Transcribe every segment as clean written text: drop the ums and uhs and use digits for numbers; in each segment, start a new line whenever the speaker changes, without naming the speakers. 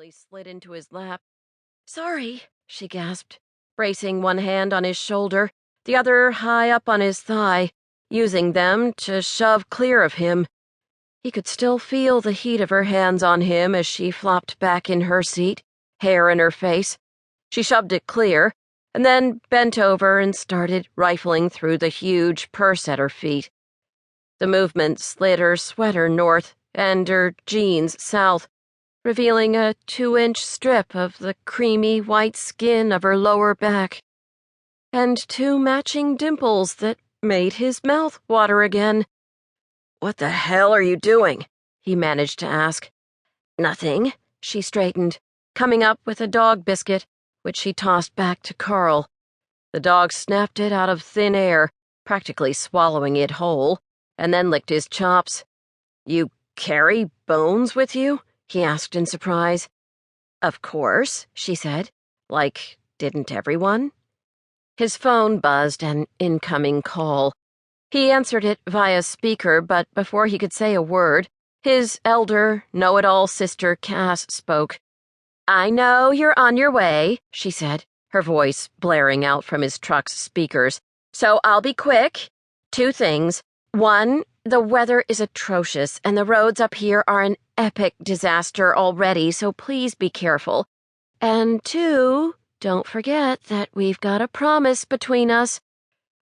slowly slid into his lap. "Sorry," she gasped, bracing one hand on his shoulder, the other high up on his thigh, using them to shove clear of him. He could still feel the heat of her hands on him as she flopped back in her seat, hair in her face. She shoved it clear, and then bent over and started rifling through the huge purse at her feet. The movement slid her sweater north and her jeans south, revealing a 2-inch strip of the creamy white skin of her lower back, and 2 matching dimples that made his mouth water again. "What the hell are you doing?" he managed to ask. "Nothing," she straightened, coming up with a dog biscuit, which she tossed back to Carl. The dog snapped it out of thin air, practically swallowing it whole, and then licked his chops. "You carry bones with you?" he asked in surprise. "Of course," she said. "Like, didn't everyone?" His phone buzzed, an incoming call. He answered it via speaker, but before he could say a word, his elder, know-it-all sister Cass spoke. "I know you're on your way," she said, her voice blaring out from his truck's speakers. "So I'll be quick. 2 things. 1, the weather is atrocious, and the roads up here are an epic disaster already, so please be careful. And 2, don't forget that we've got a promise between us."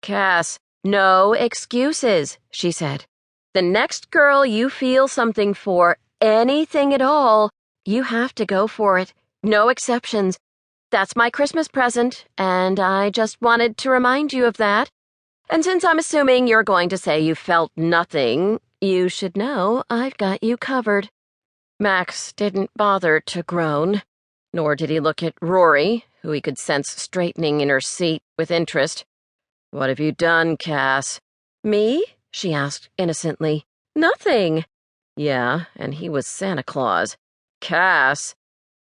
"Cass, no excuses," she said. "The next girl you feel something for, anything at all, you have to go for it. No exceptions. That's my Christmas present, and I just wanted to remind you of that. And since I'm assuming you're going to say you felt nothing, you should know I've got you covered." Max didn't bother to groan, nor did he look at Rory, who he could sense straightening in her seat with interest. "What have you done, Cass?" "Me?" she asked innocently. "Nothing." "Yeah, and he was Santa Claus." "Cass."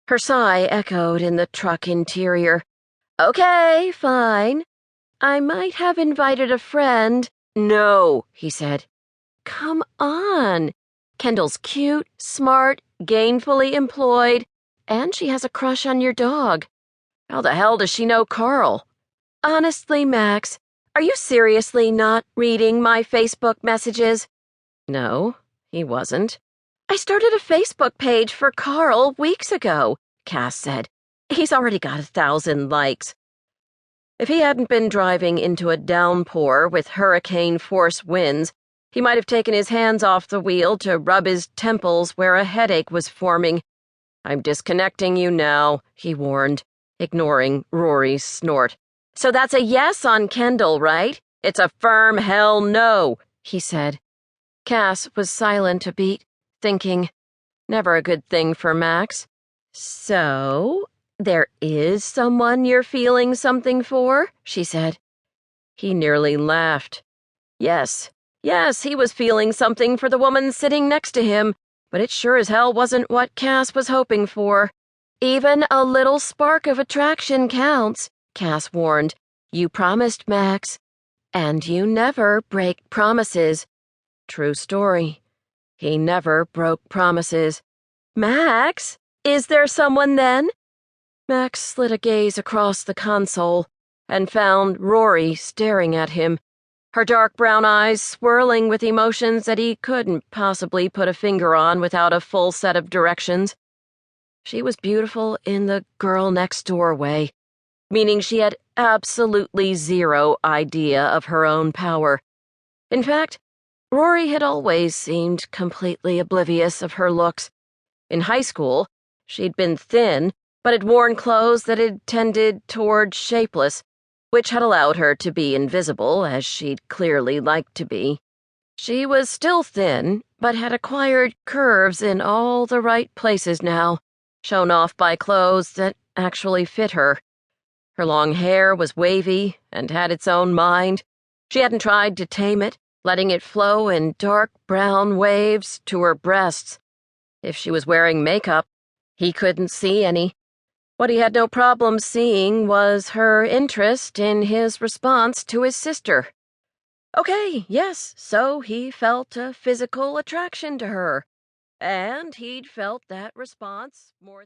Her sigh echoed in the truck interior. "Okay, fine. I might have invited a friend." "No," he said. "Come on. Kendall's cute, smart, gainfully employed, and she has a crush on your dog. How the hell does she know Carl?" "Honestly, Max, are you seriously not reading my Facebook messages?" No, he wasn't. "I started a Facebook page for Carl weeks ago," Cass said. "He's already got 1,000 likes." If he hadn't been driving into a downpour with hurricane-force winds, he might have taken his hands off the wheel to rub his temples where a headache was forming. "I'm disconnecting you now," he warned, ignoring Rory's snort. "So that's a yes on Kendall, right?" "It's a firm hell no," he said. Cass was silent a beat, thinking. Never a good thing for Max. "So, there is someone you're feeling something for?" she said. He nearly laughed. Yes, he was feeling something for the woman sitting next to him, but it sure as hell wasn't what Cass was hoping for. "Even a little spark of attraction counts," Cass warned. "You promised, Max. And you never break promises." True story. He never broke promises. "Max, is there someone then?" Max slid a gaze across the console and found Rory staring at him, her dark brown eyes swirling with emotions that he couldn't possibly put a finger on without a full set of directions. She was beautiful in the girl-next-door way, meaning she had absolutely zero idea of her own power. In fact, Rory had always seemed completely oblivious of her looks. In high school, she'd been thin, but had worn clothes that had tended toward shapeless, which had allowed her to be invisible, as she'd clearly liked to be. She was still thin, but had acquired curves in all the right places now, shown off by clothes that actually fit her. Her long hair was wavy and had its own mind. She hadn't tried to tame it, letting it flow in dark brown waves to her breasts. If she was wearing makeup, he couldn't see any. What he had no problem seeing was her interest in his response to his sister. Okay, yes, so he felt a physical attraction to her, and he'd felt that response more than